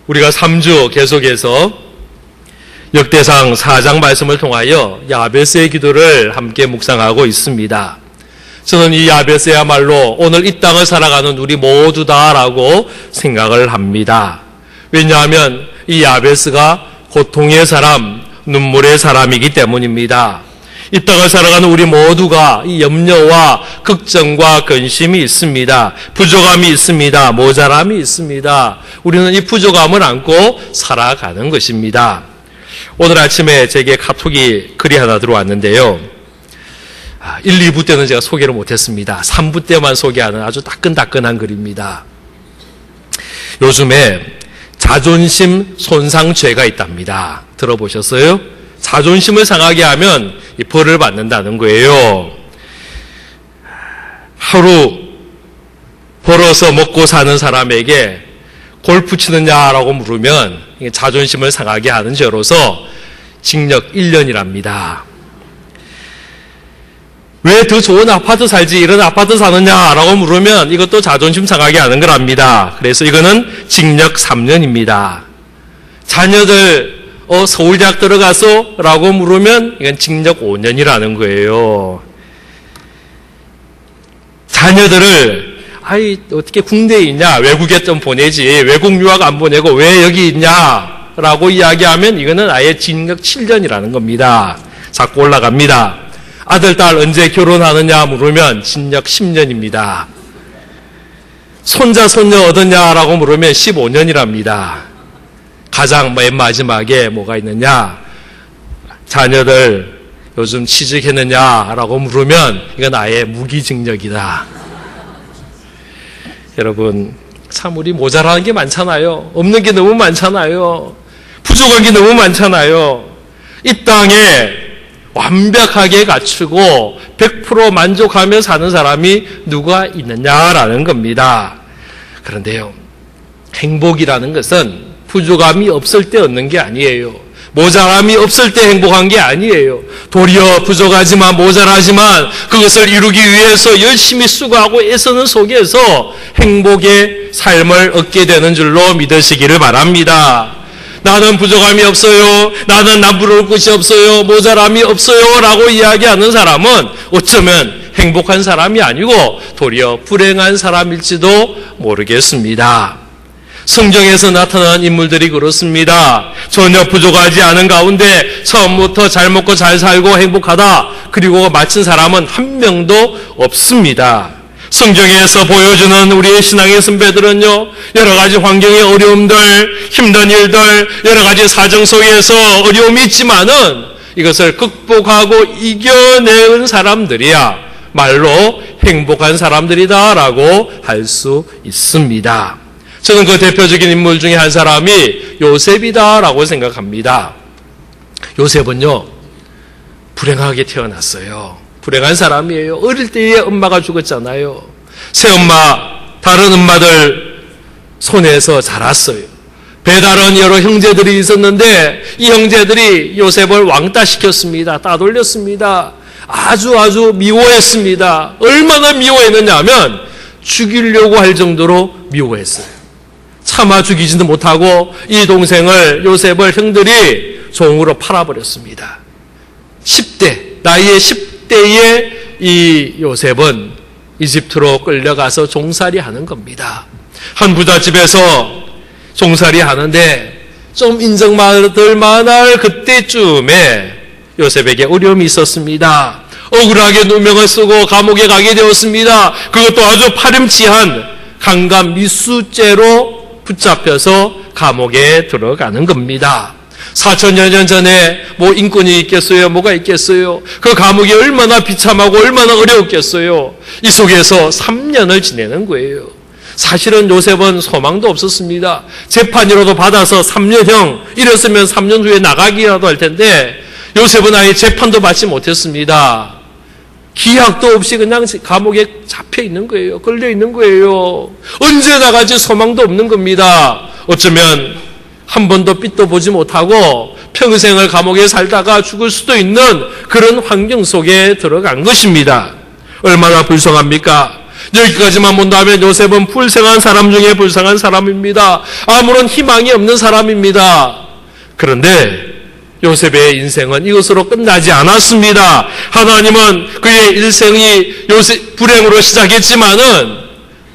우리가 3주 계속해서 역대상 4장 말씀을 통하여 야베스의 기도를 함께 묵상하고 있습니다. 저는 이 야베스야말로 오늘 이 땅을 살아가는 우리 모두다라고 생각을 합니다. 왜냐하면 이 야베스가 고통의 사람, 눈물의 사람이기 때문입니다. 이 땅을 살아가는 우리 모두가 이 염려와 걱정과 근심이 있습니다. 부족함이 있습니다. 모자람이 있습니다. 우리는 이 부족함을 안고 살아가는 것입니다. 오늘 아침에 제게 카톡이 글이 하나 들어왔는데요. 1, 2부 때는 제가 소개를 못했습니다. 3부 때만 소개하는 아주 따끈따끈한 글입니다. 요즘에 자존심 손상죄가 있답니다. 들어보셨어요? 자존심을 상하게 하면 벌을 받는다는 거예요. 하루 벌어서 먹고 사는 사람에게 골프 치느냐라고 물으면 자존심을 상하게 하는 죄로서 징역 1년이랍니다. 왜 더 좋은 아파트 살지 이런 아파트 사느냐라고 물으면 이것도 자존심 상하게 하는 거랍니다. 그래서 이거는 징역 3년입니다. 자녀들 서울대학 들어가서? 라고 물으면 이건 징역 5년이라는 거예요. 자녀들을 어떻게 국내에 있냐? 외국에 좀 보내지. 외국 유학 안 보내고 왜 여기 있냐? 라고 이야기하면 이거는 아예 징역 7년이라는 겁니다. 자꾸 올라갑니다. 아들, 딸 언제 결혼하느냐 물으면 징역 10년입니다. 손자, 손녀 얻었냐라고 물으면 15년이랍니다. 가장 맨 마지막에 뭐가 있느냐? 자녀들 요즘 취직했느냐라고 물으면 이건 아예 무기징역이다. 여러분, 참 우리 모자라는 게 많잖아요. 없는 게 너무 많잖아요. 부족한 게 너무 많잖아요. 이 땅에 완벽하게 갖추고 100% 만족하며 사는 사람이 누가 있느냐라는 겁니다. 그런데요, 행복이라는 것은 부족함이 없을 때 얻는 게 아니에요. 모자람이 없을 때 행복한 게 아니에요. 도리어 부족하지만 모자라지만 그것을 이루기 위해서 열심히 수고하고 애쓰는 속에서 행복의 삶을 얻게 되는 줄로 믿으시기를 바랍니다. 나는 부족함이 없어요. 나는 남부러울 것이 없어요. 모자람이 없어요. 라고 이야기하는 사람은 어쩌면 행복한 사람이 아니고 도리어 불행한 사람일지도 모르겠습니다. 성경에서 나타난 인물들이 그렇습니다. 전혀 부족하지 않은 가운데 처음부터 잘 먹고 잘 살고 행복하다. 그리고 마친 사람은 한 명도 없습니다. 성경에서 보여주는 우리의 신앙의 선배들은요, 여러 가지 환경의 어려움들, 힘든 일들, 여러 가지 사정 속에서 어려움이 있지만은 이것을 극복하고 이겨내는 사람들이야 말로 행복한 사람들이다라고 할 수 있습니다. 저는 그 대표적인 인물 중에 한 사람이 요셉이다라고 생각합니다. 요셉은요, 불행하게 태어났어요. 불행한 사람이에요. 어릴 때에 엄마가 죽었잖아요. 새엄마, 다른 엄마들 손에서 자랐어요. 배다른 여러 형제들이 있었는데 이 형제들이 요셉을 왕따시켰습니다. 따돌렸습니다. 아주 미워했습니다. 얼마나 미워했느냐 하면 죽이려고 할 정도로 미워했어요. 차마 죽이지도 못하고 이 동생을, 요셉을 형들이 종으로 팔아버렸습니다. 10대, 나이의 10대에 이 요셉은 이집트로 끌려가서 종살이 하는 겁니다. 한 부잣집에서 종살이 하는데 좀 인정받을 만할 그때쯤에 요셉에게 어려움이 있었습니다. 억울하게 누명을 쓰고 감옥에 가게 되었습니다. 그것도 아주 파렴치한 강간 미수죄로 붙잡혀서 감옥에 들어가는 겁니다. 4천여 년 전에 뭐 인권이 있겠어요? 뭐가 있겠어요? 그 감옥이 얼마나 비참하고 얼마나 어려웠겠어요? 이 속에서 3년을 지내는 거예요. 사실은 요셉은 소망도 없었습니다. 재판이라도 받아서 3년형, 이랬으면 3년 후에 나가기라도 할 텐데 요셉은 아예 재판도 받지 못했습니다. 기약도 없이 그냥 감옥에 잡혀 있는 거예요. 걸려 있는 거예요. 언제 나갈지 소망도 없는 겁니다. 어쩌면 한 번도 빚도 보지 못하고 평생을 감옥에 살다가 죽을 수도 있는 그런 환경 속에 들어간 것입니다. 얼마나 불쌍합니까? 여기까지만 본다면 요셉은 불쌍한 사람 중에 불쌍한 사람입니다. 아무런 희망이 없는 사람입니다. 그런데 요셉의 인생은 이것으로 끝나지 않았습니다. 하나님은 그의 일생이 불행으로 시작했지만은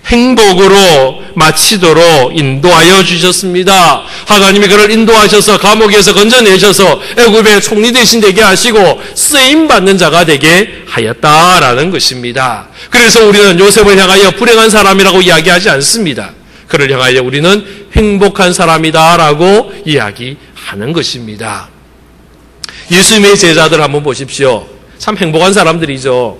행복으로 마치도록 인도하여 주셨습니다. 하나님이 그를 인도하셔서 감옥에서 건져내셔서 애굽의 총리 대신 되게 하시고 쓰임받는 자가 되게 하였다라는 것입니다. 그래서 우리는 요셉을 향하여 불행한 사람이라고 이야기하지 않습니다. 그를 향하여 우리는 행복한 사람이다라고 이야기하는 것입니다. 예수님의 제자들 한번 보십시오. 참 행복한 사람들이죠.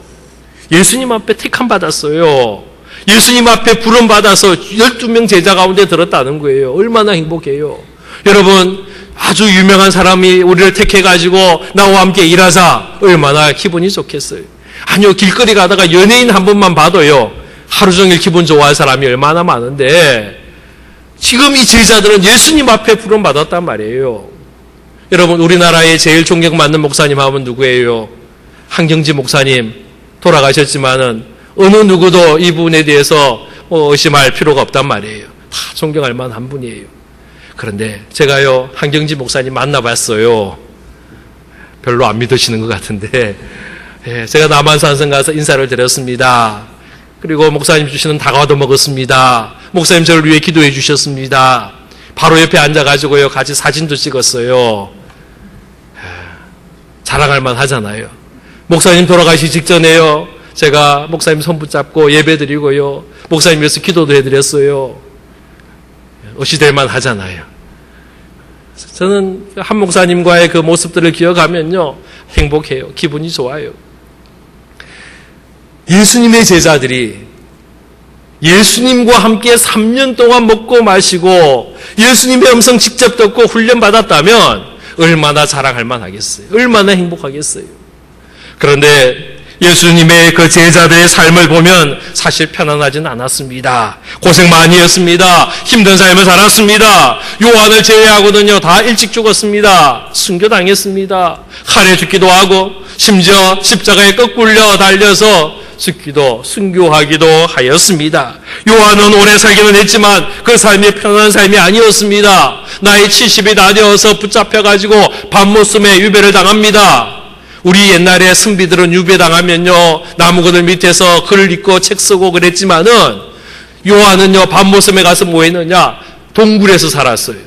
예수님 앞에 택함 받았어요. 예수님 앞에 부름 받아서 12명 제자 가운데 들었다는 거예요. 얼마나 행복해요. 여러분, 아주 유명한 사람이 우리를 택해가지고 나와 함께 일하자 얼마나 기분이 좋겠어요. 아니요, 길거리 가다가 연예인 한 번만 봐도요, 하루 종일 기분 좋아할 사람이 얼마나 많은데 지금 이 제자들은 예수님 앞에 부름 받았단 말이에요. 여러분, 우리나라의 제일 존경받는 목사님 하면 누구예요? 한경지 목사님 돌아가셨지만은 어느 누구도 이분에 대해서 의심할 필요가 없단 말이에요. 다 존경할 만한 분이에요. 그런데 제가요, 한경지 목사님 만나봤어요. 별로 안 믿으시는 것 같은데, 제가 남한산성 가서 인사를 드렸습니다. 그리고 목사님 주시는 다과도 먹었습니다. 목사님 저를 위해 기도해 주셨습니다. 바로 옆에 앉아가지고요, 같이 사진도 찍었어요. 자랑할 만 하잖아요. 목사님 돌아가시기 직전에요, 제가 목사님 손 붙잡고 예배 드리고요, 목사님 위해서 기도도 해드렸어요. 어시될 만 하잖아요. 저는 한 목사님과의 그 모습들을 기억하면요, 행복해요. 기분이 좋아요. 예수님의 제자들이 예수님과 함께 3년 동안 먹고 마시고 예수님의 음성 직접 듣고 훈련받았다면 얼마나 자랑할 만하겠어요. 얼마나 행복하겠어요. 그런데 예수님의 그 제자들의 삶을 보면 사실 편안하진 않았습니다. 고생 많이 했습니다. 힘든 삶을 살았습니다. 요한을 제외하고는요, 다 일찍 죽었습니다. 순교당했습니다. 칼에 죽기도 하고 심지어 십자가에 거꾸려 달려서 죽기도 순교하기도 하였습니다. 요한은 오래 살기는 했지만 그 삶이 편안한 삶이 아니었습니다. 나이 70이 다 되어서 붙잡혀가지고 밤모섬에 유배를 당합니다. 우리 옛날에 승비들은 유배당하면요, 나무그늘 밑에서 글을 읽고 책 쓰고 그랬지만은 요한은요, 밤모섬에 가서 뭐 했느냐? 동굴에서 살았어요.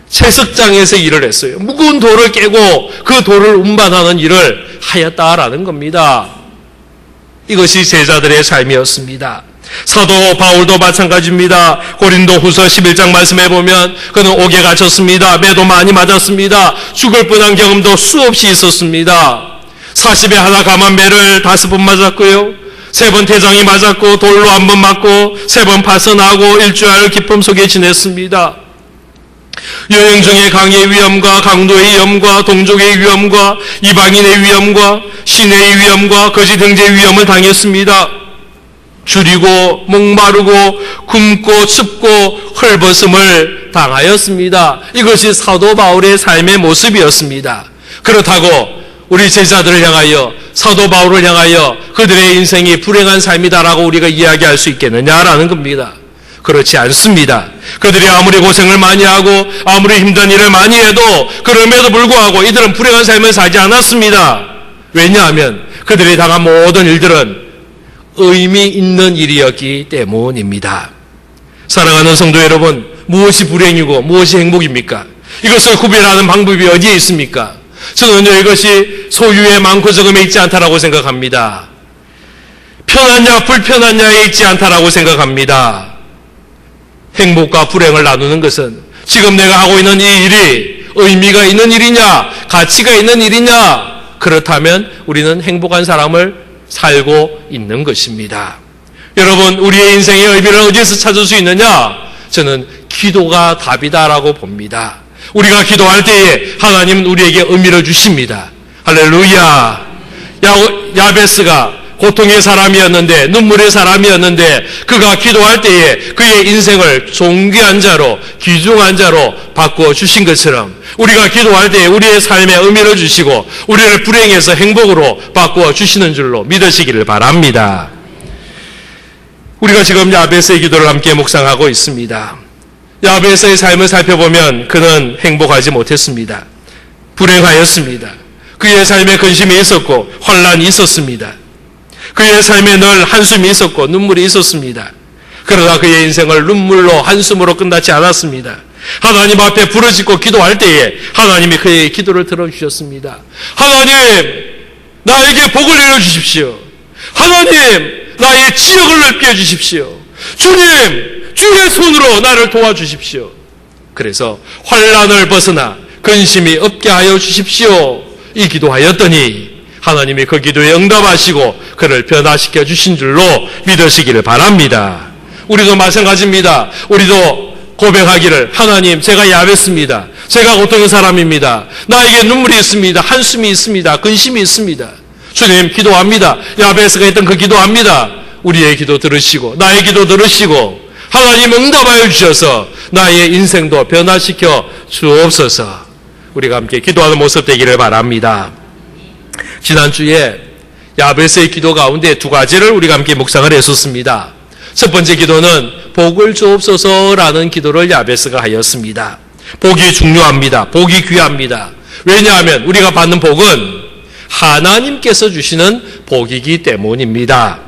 채석장에서 일을 했어요. 무거운 돌을 깨고 그 돌을 운반하는 일을 하였다라는 겁니다. 이것이 제자들의 삶이었습니다. 사도 바울도 마찬가지입니다. 고린도 후서 11장 말씀해 보면 그는 옥에 갇혔습니다. 매도 많이 맞았습니다. 죽을 뻔한 경험도 수없이 있었습니다. 40에 하나 감한 매를 5번 맞았고요, 3번 태장이 맞았고 돌로 1번 맞고 3번 파선하고 일주일 기쁨 속에 지냈습니다. 여행 중에 강의 위험과 강도의 위험과 동족의 위험과 이방인의 위험과 시내의 위험과 거짓 형제의 위험을 당했습니다. 줄이고 목마르고 굶고 춥고 헐벗음을 당하였습니다. 이것이 사도 바울의 삶의 모습이었습니다. 그렇다고 우리 제자들을 향하여, 사도 바울을 향하여 그들의 인생이 불행한 삶이다라고 우리가 이야기할 수 있겠느냐라는 겁니다. 그렇지 않습니다. 그들이 아무리 고생을 많이 하고 아무리 힘든 일을 많이 해도 그럼에도 불구하고 이들은 불행한 삶을 살지 않았습니다. 왜냐하면 그들이 당한 모든 일들은 의미 있는 일이었기 때문입니다. 사랑하는 성도 여러분, 무엇이 불행이고 무엇이 행복입니까? 이것을 구별하는 방법이 어디에 있습니까? 저는요, 이것이 소유의 많고 적음에 있지 않다라고 생각합니다. 편하냐 불편하냐에 있지 않다라고 생각합니다. 행복과 불행을 나누는 것은 지금 내가 하고 있는 이 일이 의미가 있는 일이냐, 가치가 있는 일이냐, 그렇다면 우리는 행복한 사람을 살고 있는 것입니다. 여러분, 우리의 인생의 의미를 어디에서 찾을 수 있느냐? 저는 기도가 답이다라고 봅니다. 우리가 기도할 때에 하나님은 우리에게 의미를 주십니다. 할렐루야. 야베스가 고통의 사람이었는데, 눈물의 사람이었는데, 그가 기도할 때에 그의 인생을 존귀한 자로, 귀중한 자로 바꾸어 주신 것처럼 우리가 기도할 때에 우리의 삶에 의미를 주시고 우리를 불행에서 행복으로 바꾸어 주시는 줄로 믿으시기를 바랍니다. 우리가 지금 야베스의 기도를 함께 묵상하고 있습니다. 야베스의 삶을 살펴보면 그는 행복하지 못했습니다. 불행하였습니다. 그의 삶에 근심이 있었고 환난이 있었습니다. 그의 삶에 늘 한숨이 있었고 눈물이 있었습니다. 그러나 그의 인생을 눈물로 한숨으로 끝나지 않았습니다. 하나님 앞에 부르짖고 기도할 때에 하나님이 그의 기도를 들어주셨습니다. 하나님, 나에게 복을 내려주십시오. 하나님, 나의 지역을 넓게 해주십시오. 주님, 주의 손으로 나를 도와주십시오. 그래서 환난을 벗어나 근심이 없게 하여 주십시오. 이 기도하였더니 하나님이 그 기도에 응답하시고 그를 변화시켜 주신 줄로 믿으시기를 바랍니다. 우리도 마찬가지입니다. 우리도 고백하기를, 하나님, 제가 야베스입니다. 제가 고통의 사람입니다. 나에게 눈물이 있습니다. 한숨이 있습니다. 근심이 있습니다. 주님, 기도합니다. 야베스가 했던 그 기도합니다. 우리의 기도 들으시고 나의 기도 들으시고 하나님 응답하여 주셔서 나의 인생도 변화시켜 주옵소서. 우리가 함께 기도하는 모습 되기를 바랍니다. 지난주에 야베스의 기도 가운데 두 가지를 우리가 함께 묵상을 했었습니다. 첫 번째 기도는 복을 주옵소서라는 기도를 야베스가 하였습니다. 복이 중요합니다. 복이 귀합니다. 왜냐하면 우리가 받는 복은 하나님께서 주시는 복이기 때문입니다.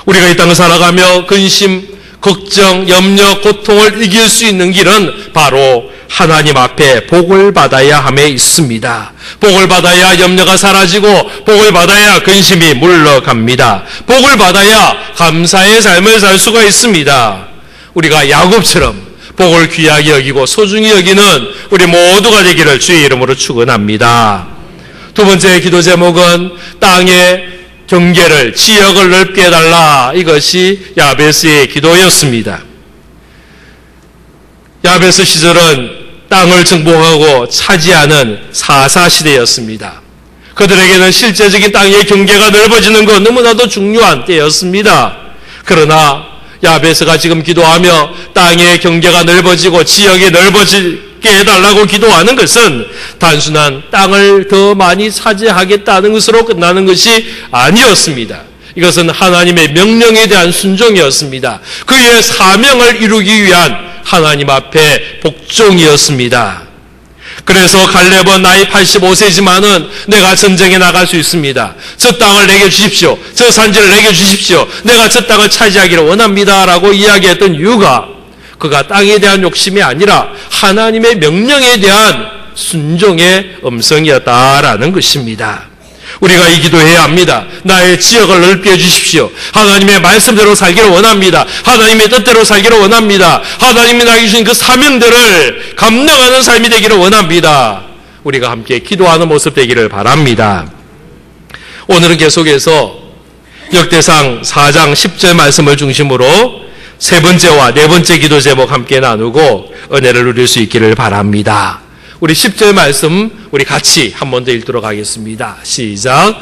우리가 이 땅을 살아가며 근심, 걱정, 염려, 고통을 이길 수 있는 길은 바로 하나님 앞에 복을 받아야 함에 있습니다. 복을 받아야 염려가 사라지고 복을 받아야 근심이 물러갑니다. 복을 받아야 감사의 삶을 살 수가 있습니다. 우리가 야곱처럼 복을 귀하게 여기고 소중히 여기는 우리 모두가 되기를 주의 이름으로 축원합니다. 두 번째 기도 제목은 땅의 경계를, 지역을 넓게 해달라. 이것이 야베스의 기도였습니다. 야베스 시절은 땅을 정복하고 차지하는 사사시대였습니다. 그들에게는 실제적인 땅의 경계가 넓어지는 것 너무나도 중요한 때였습니다. 그러나 야베스가 지금 기도하며 땅의 경계가 넓어지고 지역이 넓어지게 해달라고 기도하는 것은 단순한 땅을 더 많이 차지하겠다는 것으로 끝나는 것이 아니었습니다. 이것은 하나님의 명령에 대한 순종이었습니다. 그의 사명을 이루기 위한 하나님 앞에 복종이었습니다. 그래서 갈렙은 나이 85세지만은 내가 전쟁에 나갈 수 있습니다. 저 땅을 내게 주십시오. 저 산지를 내게 주십시오. 내가 저 땅을 차지하기를 원합니다. 라고 이야기했던 이유가 그가 땅에 대한 욕심이 아니라 하나님의 명령에 대한 순종의 음성이었다라는 것입니다. 우리가 이 기도해야 합니다. 나의 지역을 넓게 해주십시오. 하나님의 말씀대로 살기를 원합니다. 하나님의 뜻대로 살기를 원합니다. 하나님이 나에게 주신 그 사명들을 감당하는 삶이 되기를 원합니다. 우리가 함께 기도하는 모습 되기를 바랍니다. 오늘은 계속해서 역대상 4장 10절 말씀을 중심으로 세 번째와 네 번째 기도 제목 함께 나누고 은혜를 누릴 수 있기를 바랍니다. 우리 10절 말씀 우리 같이 한 번 더 읽도록 하겠습니다. 시작.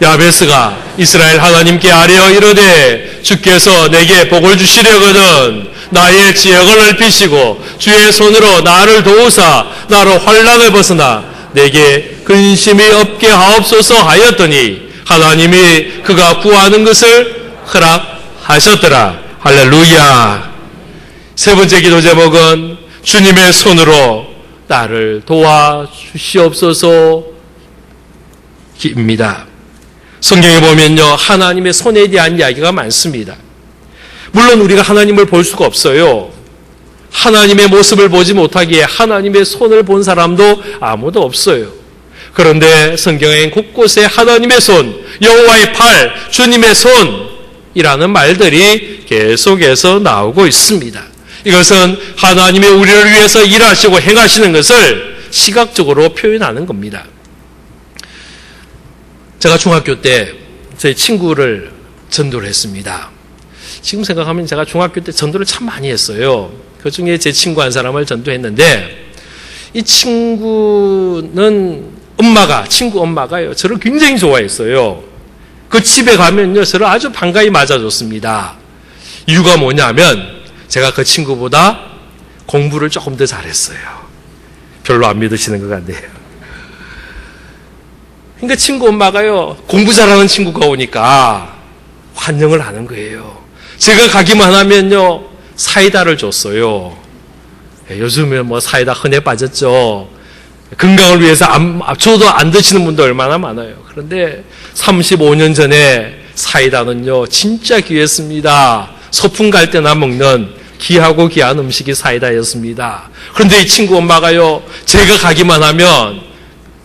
야베스가 이스라엘 하나님께 아뢰어 이르되 주께서 내게 복을 주시려거든 나의 지역을 넓히시고 주의 손으로 나를 도우사 나로 환난을 벗어나 내게 근심이 없게 하옵소서 하였더니 하나님이 그가 구하는 것을 허락하셨더라. 할렐루야. 세 번째 기도 제목은 주님의 손으로 나를 도와주시옵소서입니다. 성경에 보면요, 하나님의 손에 대한 이야기가 많습니다. 물론 우리가 하나님을 볼 수가 없어요. 하나님의 모습을 보지 못하기에 하나님의 손을 본 사람도 아무도 없어요. 그런데 성경엔 곳곳에 하나님의 손, 여호와의 팔, 주님의 손이라는 말들이 계속해서 나오고 있습니다. 이것은 하나님이 우리를 위해서 일하시고 행하시는 것을 시각적으로 표현하는 겁니다. 제가 중학교 때 저희 친구를 전도를 했습니다. 지금 생각하면 제가 중학교 때 전도를 참 많이 했어요. 그 중에 제 친구 한 사람을 전도했는데 이 친구는 친구 엄마가요, 저를 굉장히 좋아했어요. 그 집에 가면요, 저를 아주 반가이 맞아줬습니다. 이유가 뭐냐면 제가 그 친구보다 공부를 조금 더 잘했어요. 별로 안 믿으시는 것 같네요. 그러니까 친구 엄마가요, 공부 잘하는 친구가 오니까 환영을 하는 거예요. 제가 가기만 하면요, 사이다를 줬어요. 요즘에 뭐 사이다 흔해 빠졌죠. 건강을 위해서 저도 안 드시는 분도 얼마나 많아요. 그런데 35년 전에 사이다는요, 진짜 귀했습니다. 소풍 갈 때나 먹는 귀하고 귀한 음식이 사이다였습니다. 그런데 이 친구 엄마가요, 제가 가기만 하면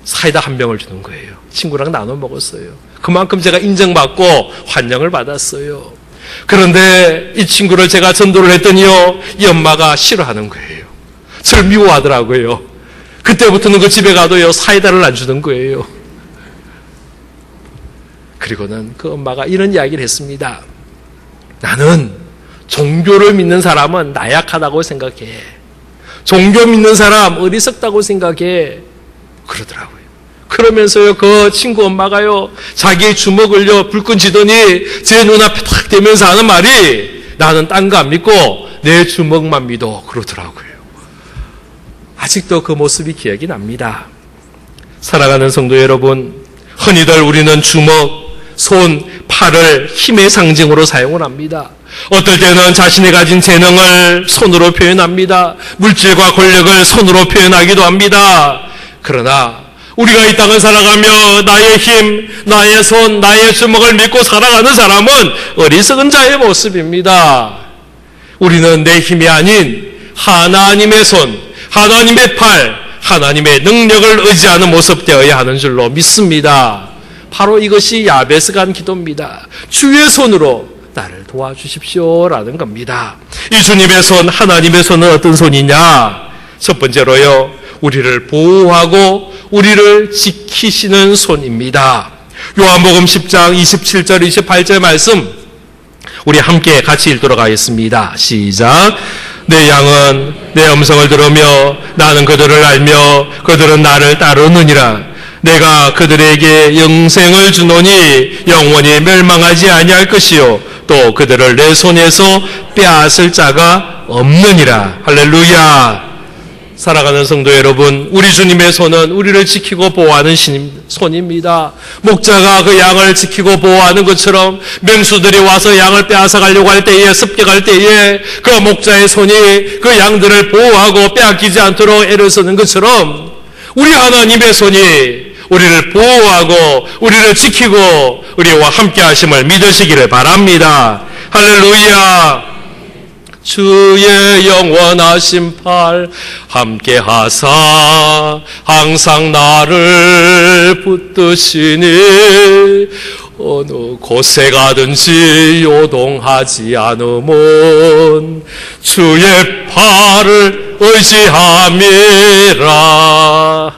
사이다 한 병을 주는 거예요. 친구랑 나눠 먹었어요. 그만큼 제가 인정받고 환영을 받았어요. 그런데 이 친구를 제가 전도를 했더니요, 이 엄마가 싫어하는 거예요. 저를 미워하더라고요. 그때부터는 그 집에 가도요, 사이다를 안 주는 거예요. 그리고는 그 엄마가 이런 이야기를 했습니다. 나는 종교를 믿는 사람은 나약하다고 생각해. 종교 믿는 사람 어리석다고 생각해. 그러더라고요. 그러면서요, 그 친구 엄마가요, 자기의 주먹을요, 불끈 쥐더니 제 눈앞에 탁 대면서 하는 말이, 나는 딴 거 안 믿고 내 주먹만 믿어. 그러더라고요. 아직도 그 모습이 기억이 납니다. 사랑하는 성도 여러분, 흔히들 우리는 주먹, 손, 팔을 힘의 상징으로 사용을 합니다. 어떨 때는 자신이 가진 재능을 손으로 표현합니다. 물질과 권력을 손으로 표현하기도 합니다. 그러나 우리가 이 땅을 살아가며 나의 힘, 나의 손, 나의 주먹을 믿고 살아가는 사람은 어리석은 자의 모습입니다. 우리는 내 힘이 아닌 하나님의 손, 하나님의 팔, 하나님의 능력을 의지하는 모습 되어야 하는 줄로 믿습니다. 바로 이것이 야베스가 한 기도입니다. 주의 손으로 나를 도와주십시오라는 겁니다. 이 주님의 손, 하나님의 손은 어떤 손이냐? 첫 번째로요, 우리를 보호하고 우리를 지키시는 손입니다. 요한복음 10장 27절 28절 말씀 우리 함께 같이 읽도록 하겠습니다. 시작. 내 양은 내 음성을 들으며 나는 그들을 알며 그들은 나를 따르느니라. 내가 그들에게 영생을 주노니 영원히 멸망하지 아니할 것이요 또 그들을 내 손에서 빼앗을 자가 없느니라. 할렐루야. 살아가는 성도 여러분, 우리 주님의 손은 우리를 지키고 보호하는 손입니다. 목자가 그 양을 지키고 보호하는 것처럼 맹수들이 와서 양을 빼앗아 가려고 할 때에, 습격할 때에 그 목자의 손이 그 양들을 보호하고 빼앗기지 않도록 애를 쓰는 것처럼 우리 하나님의 손이 우리를 보호하고 우리를 지키고 우리와 함께 하심을 믿으시기를 바랍니다. 할렐루야. 주의 영원하신 팔 함께 하사 항상 나를 붙드시니 어느 곳에 가든지 요동하지 않으면 주의 팔을 의지함이라.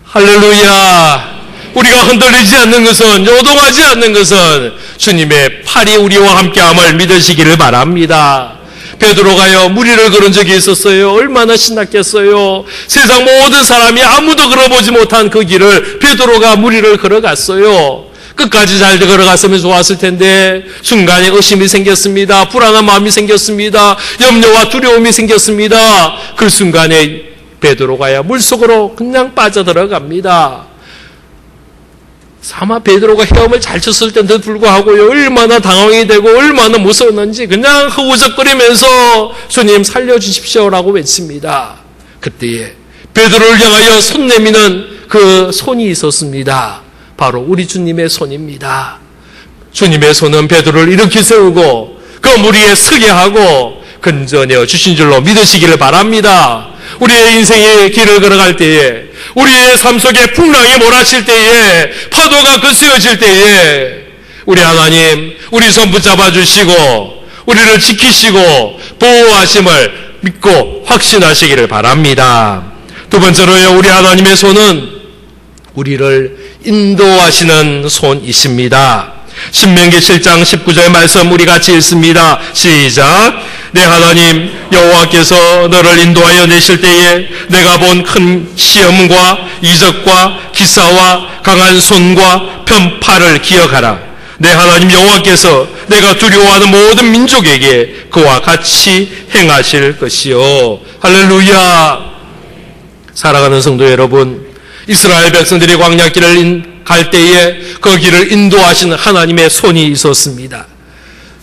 할렐루야. 우리가 흔들리지 않는 것은, 요동하지 않는 것은 주님의 팔이 우리와 함께함을 믿으시기를 바랍니다. 베드로가요, 무리를 걸은 적이 있었어요. 얼마나 신났겠어요. 세상 모든 사람이 아무도 걸어보지 못한 그 길을 베드로가 무리를 걸어갔어요. 끝까지 잘 걸어갔으면 좋았을 텐데 순간에 의심이 생겼습니다. 불안한 마음이 생겼습니다. 염려와 두려움이 생겼습니다. 그 순간에 베드로가야 물속으로 그냥 빠져들어갑니다. 아마 베드로가 헤엄을 잘 쳤을 때도 불구하고요, 얼마나 당황이 되고 얼마나 무서웠는지 그냥 허우적거리면서 주님 살려주십시오라고 외칩니다. 그때에 베드로를 향하여 손 내미는 그 손이 있었습니다. 바로 우리 주님의 손입니다. 주님의 손은 베드로를 일으켜 세우고 그 무리에 서게 하고 건져내어 주신 줄로 믿으시기를 바랍니다. 우리의 인생의 길을 걸어갈 때에, 우리의 삶 속에 풍랑이 몰아칠 때에, 파도가 거세어질 때에 우리 하나님 우리 손 붙잡아 주시고 우리를 지키시고 보호하심을 믿고 확신하시기를 바랍니다. 두 번째로요, 우리 하나님의 손은 우리를 인도하시는 손이십니다. 신명기 7장 19절 말씀 우리 같이 읽습니다. 시작. 내 하나님 여호와께서 너를 인도하여 내실 때에 내가 본 큰 시험과 이적과 기사와 강한 손과 편팔을 기억하라. 내 하나님 여호와께서 내가 두려워하는 모든 민족에게 그와 같이 행하실 것이요. 할렐루야. 사랑하는 성도 여러분, 이스라엘 백성들이 광야길을 갈 때에 그 길을 인도하시는 하나님의 손이 있었습니다.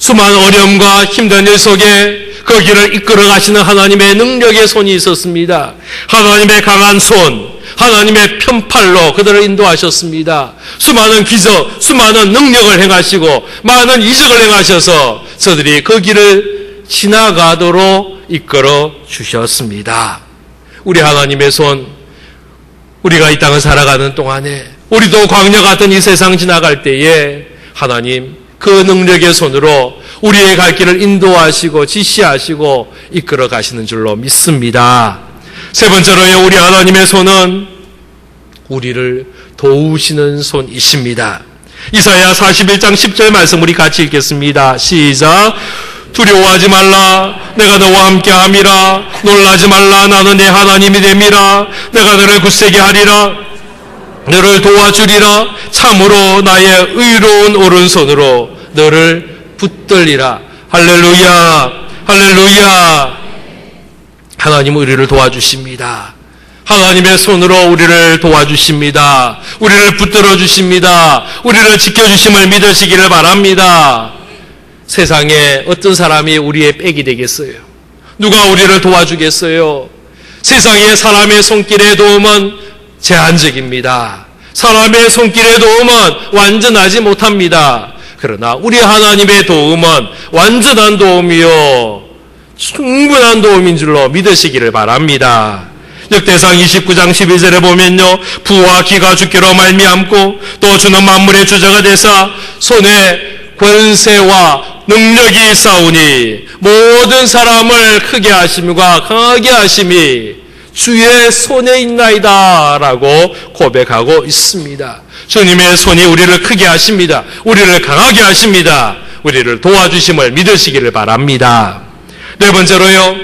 수많은 어려움과 힘든 일 속에 그 길을 이끌어 가시는 하나님의 능력의 손이 있었습니다. 하나님의 강한 손, 하나님의 편팔로 그들을 인도하셨습니다. 수많은 기적, 수많은 능력을 행하시고 많은 이적을 행하셔서 저들이 그 길을 지나가도록 이끌어 주셨습니다. 우리 하나님의 손, 우리가 이 땅을 살아가는 동안에 우리도 광야 같은 이 세상 지나갈 때에 하나님 그 능력의 손으로 우리의 갈 길을 인도하시고 지시하시고 이끌어 가시는 줄로 믿습니다. 세 번째로요, 우리 하나님의 손은 우리를 도우시는 손이십니다. 이사야 41장 10절 말씀 우리 같이 읽겠습니다. 시작. 두려워하지 말라, 내가 너와 함께 함이라. 놀라지 말라, 나는 내 하나님이 됨이라. 내가 너를 굳세게 하리라, 너를 도와주리라. 참으로 나의 의로운 오른손으로 너를 붙들리라. 할렐루야, 할렐루야. 하나님 우리를 도와주십니다. 하나님의 손으로 우리를 도와주십니다. 우리를 붙들어 주십니다. 우리를 지켜주심을 믿으시기를 바랍니다. 세상에 어떤 사람이 우리의 백이 되겠어요? 누가 우리를 도와주겠어요? 세상에 사람의 손길의 도움은 제한적입니다. 사람의 손길의 도움은 완전하지 못합니다. 그러나 우리 하나님의 도움은 완전한 도움이요, 충분한 도움인 줄로 믿으시기를 바랍니다. 역대상 29장 12절에 보면요, 부와 기가 주께로 말미암고 또 주는 만물의 주자가 되사 손에 권세와 능력이 있사오니 모든 사람을 크게 하심과 강하게 하심이 주의 손에 있나이다 라고 고백하고 있습니다. 주님의 손이 우리를 크게 하십니다. 우리를 강하게 하십니다. 우리를 도와주심을 믿으시기를 바랍니다. 네 번째로요,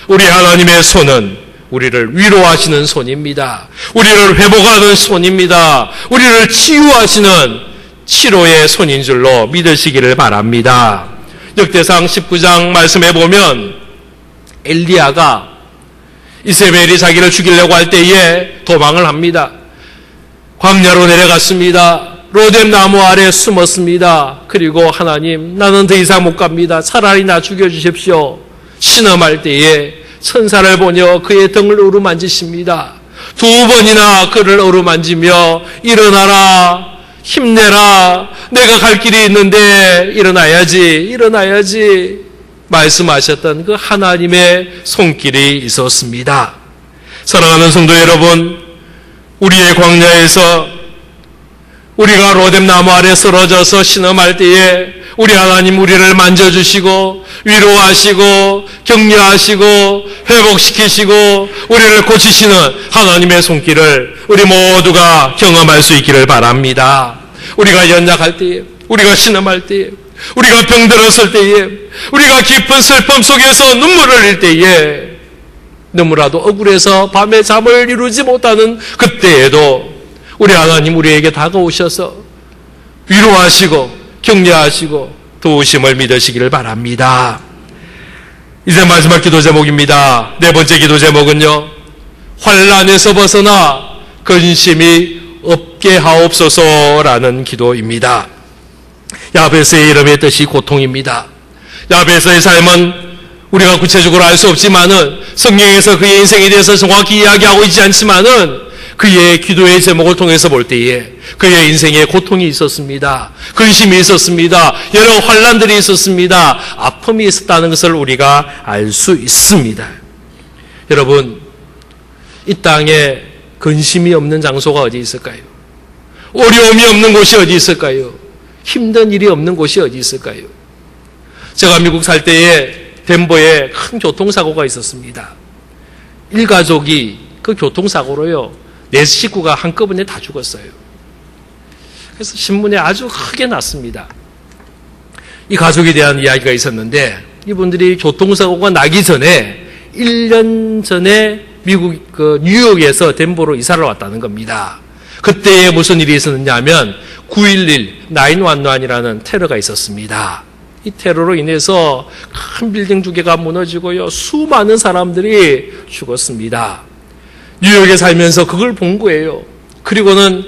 우리 하나님의 손은 우리를 위로하시는 손입니다. 우리를 회복하는 손입니다. 우리를 치유하시는 치료의 손인 줄로 믿으시기를 바랍니다. 역대상 19장 말씀해 보면 엘리야가 이세벨이 자기를 죽이려고 할 때에 도망을 합니다. 광야로 내려갔습니다. 로뎀 나무 아래 숨었습니다. 그리고 하나님, 나는 더 이상 못 갑니다. 차라리 나 죽여주십시오. 신음할 때에 천사를 보며 그의 등을 어루만지십니다. 두 번이나 그를 어루만지며 일어나라, 힘내라, 내가 갈 길이 있는데 일어나야지 말씀하셨던 그 하나님의 손길이 있었습니다. 사랑하는 성도 여러분, 우리의 광야에서 우리가 로뎀 나무 아래 쓰러져서 신음할 때에 우리 하나님 우리를 만져주시고 위로하시고 격려하시고 회복시키시고 우리를 고치시는 하나님의 손길을 우리 모두가 경험할 수 있기를 바랍니다. 우리가 연약할 때에, 우리가 신음할 때에, 우리가 병들었을 때에, 우리가 깊은 슬픔 속에서 눈물을 흘릴 때에, 너무나도 억울해서 밤에 잠을 이루지 못하는 그때에도 우리 하나님 우리에게 다가오셔서 위로하시고 격려하시고 도우심을 믿으시기를 바랍니다. 이제 마지막 기도 제목입니다. 네 번째 기도 제목은요, 환난에서 벗어나 근심이 없게 하옵소서라는 기도입니다. 야베스의 이름의 뜻이 고통입니다. 야베스의 삶은 우리가 구체적으로 알 수 없지만은 성경에서 그의 인생에 대해서 정확히 이야기하고 있지 않지만은 그의 기도의 제목을 통해서 볼 때에 그의 인생에 고통이 있었습니다. 근심이 있었습니다. 여러 환난들이 있었습니다. 아픔이 있었다는 것을 우리가 알 수 있습니다. 여러분, 이 땅에 근심이 없는 장소가 어디 있을까요? 어려움이 없는 곳이 어디 있을까요? 힘든 일이 없는 곳이 어디 있을까요? 제가 미국 살 때에 덴버에 큰 교통사고가 있었습니다. 일가족이 그 교통사고로요, 4식구가 한꺼번에 다 죽었어요. 그래서 신문에 아주 크게 났습니다. 이 가족에 대한 이야기가 있었는데, 이분들이 교통사고가 나기 전에 1년 전에 미국 뉴욕에서 덴버로 이사를 왔다는 겁니다. 그때에 무슨 일이 있었느냐 하면 9.11 911이라는 테러가 있었습니다. 이 테러로 인해서 큰 빌딩 2개가 무너지고요, 수많은 사람들이 죽었습니다. 뉴욕에 살면서 그걸 본 거예요. 그리고는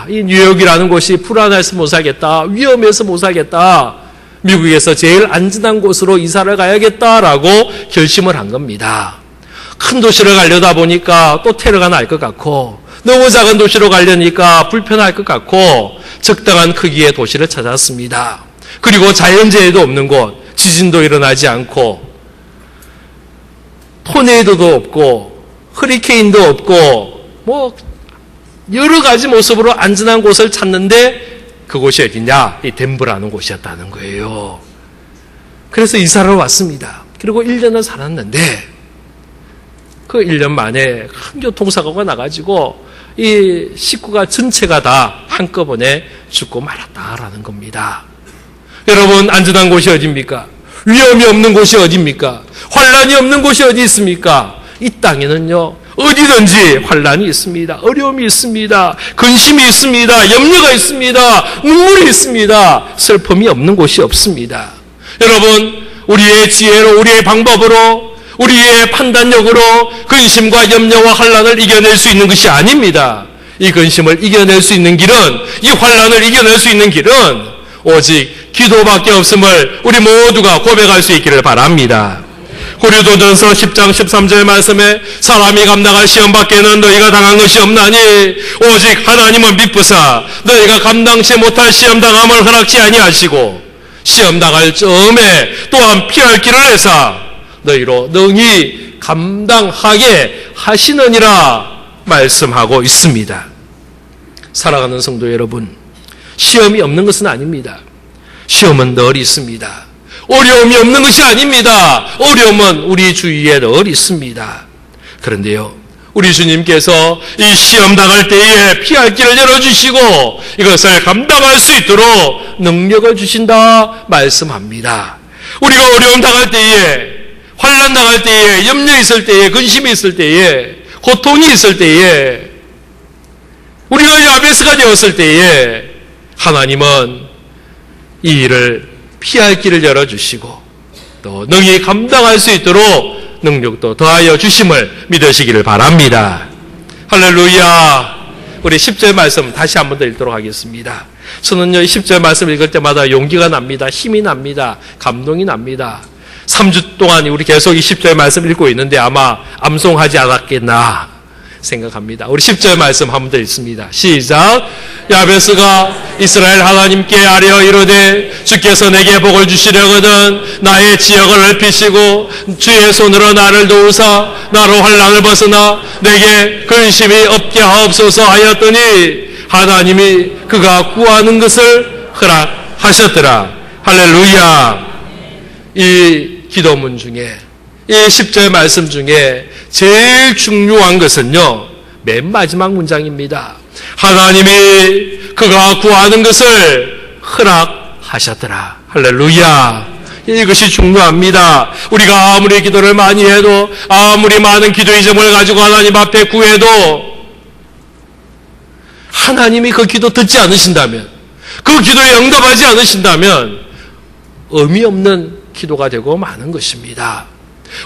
이 뉴욕이라는 곳이 불안해서 못 살겠다, 위험해서 못 살겠다, 미국에서 제일 안전한 곳으로 이사를 가야겠다라고 결심을 한 겁니다. 큰 도시를 가려다 보니까 또 테러가 날 것 같고, 너무 작은 도시로 가려니까 불편할 것 같고, 적당한 크기의 도시를 찾았습니다. 그리고 자연재해도 없는 곳, 지진도 일어나지 않고, 토네이도도 없고, 허리케인도 없고, 뭐 여러 가지 모습으로 안전한 곳을 찾는데 그곳이 어디냐? 이 덴버라는 곳이었다는 거예요. 그래서 이사를 왔습니다. 그리고 1년을 살았는데 그 1년 만에 큰 교통사고가 나가지고 이 식구가 전체가 다 한꺼번에 죽고 말았다라는 겁니다. 여러분, 안전한 곳이 어디입니까? 위험이 없는 곳이 어디입니까? 환란이 없는 곳이 어디 있습니까? 이 땅에는요, 어디든지 환란이 있습니다. 어려움이 있습니다. 근심이 있습니다. 염려가 있습니다. 눈물이 있습니다. 슬픔이 없는 곳이 없습니다. 여러분, 우리의 지혜로, 우리의 방법으로, 우리의 판단력으로 근심과 염려와 환란을 이겨낼 수 있는 것이 아닙니다. 이 근심을 이겨낼 수 있는 길은, 이 환란을 이겨낼 수 있는 길은 오직 기도밖에 없음을 우리 모두가 고백할 수 있기를 바랍니다. 고린도전서 10장 13절 말씀에 사람이 감당할 시험 밖에는 너희가 당한 것이 없나니 오직 하나님은 미쁘사 너희가 감당치 못할 시험 당함을 허락지 아니하시고 시험 당할 즈음에 또한 피할 길을 내사 너희로 능히 감당하게 하시느니라 말씀하고 있습니다. 사랑하는 성도 여러분, 시험이 없는 것은 아닙니다. 시험은 늘 있습니다. 어려움이 없는 것이 아닙니다. 어려움은 우리 주위에 늘 있습니다. 그런데요, 우리 주님께서 이 시험 당할 때에 피할 길을 열어주시고 이것을 감당할 수 있도록 능력을 주신다 말씀합니다. 우리가 어려움 당할 때에, 환난 당할 때에, 염려 있을 때에, 근심이 있을 때에, 고통이 있을 때에, 우리가 야베스가 되었을 때에 하나님은 이 일을 피할 길을 열어주시고 또 능히 감당할 수 있도록 능력도 더하여 주심을 믿으시기를 바랍니다. 할렐루야. 우리 10절 말씀 다시 한 번 더 읽도록 하겠습니다. 저는요, 10절 말씀 읽을 때마다 용기가 납니다. 힘이 납니다. 감동이 납니다. 3주 동안 우리 계속 이 10절 말씀 읽고 있는데 아마 암송하지 않았겠나 생각합니다. 우리 10절 말씀 한 번 더 읽습니다. 시작. 야베스가 이스라엘 하나님께 아뢰어 이르되 주께서 내게 복을 주시려거든 나의 지역을 넓히시고 주의 손으로 나를 도우사 나로 환난을 벗어나 내게 근심이 없게 하옵소서 하였더니 하나님이 그가 구하는 것을 허락하셨더라. 할렐루야. 이 기도문 중에, 이 10절 말씀 중에 제일 중요한 것은요, 맨 마지막 문장입니다. 하나님이 그가 구하는 것을 허락하셨더라. 할렐루야. 이것이 중요합니다. 우리가 아무리 기도를 많이 해도, 아무리 많은 기도의 점을 가지고 하나님 앞에 구해도 하나님이 그 기도 듣지 않으신다면, 그 기도에 응답하지 않으신다면 의미 없는 기도가 되고 마는 것입니다.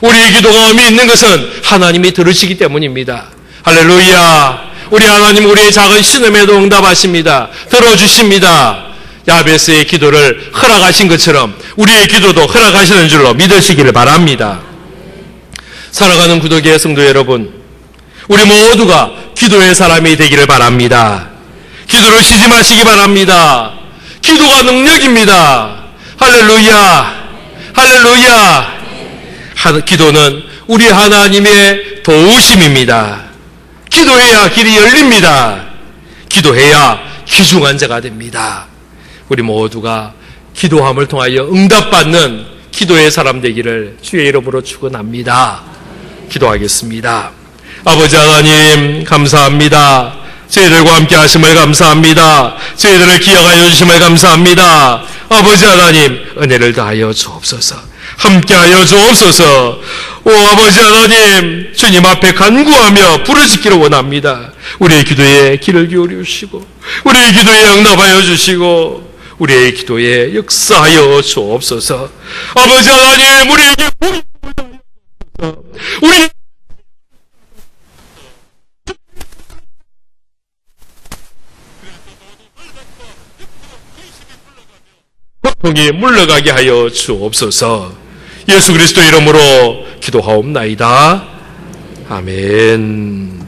우리의 기도가 의미 있는 것은 하나님이 들으시기 때문입니다. 할렐루야. 우리 하나님 우리의 작은 신음에도 응답하십니다. 들어주십니다. 야베스의 기도를 허락하신 것처럼 우리의 기도도 허락하시는 줄로 믿으시기를 바랍니다. 사랑하는 구독의 성도 여러분, 우리 모두가 기도의 사람이 되기를 바랍니다. 기도를 쉬지 마시기 바랍니다. 기도가 능력입니다. 할렐루야. 할렐루야. 기도는 우리 하나님의 도우심입니다. 기도해야 길이 열립니다. 기도해야 귀중한 자가 됩니다. 우리 모두가 기도함을 통하여 응답받는 기도의 사람 되기를 주의 이름으로 축원합니다. 기도하겠습니다. 아버지 하나님 감사합니다. 저희들과 함께 하심을 감사합니다. 저희들을 기억하여 주심을 감사합니다. 아버지 하나님 은혜를 다하여 주옵소서. 함께하여 주옵소서. 오 아버지 하나님, 주님 앞에 간구하며 부르짖기를 원합니다. 우리의 기도에 귀를 기울여 주시고 우리의 기도에 응답하여 주시고 우리의 기도에 역사하여 주옵소서. 아버지 하나님, 우리에게 복이 주옵소서. 우리 고통이 물러가게 하여 주옵소서. 예수 그리스도 이름으로 기도하옵나이다. 아멘.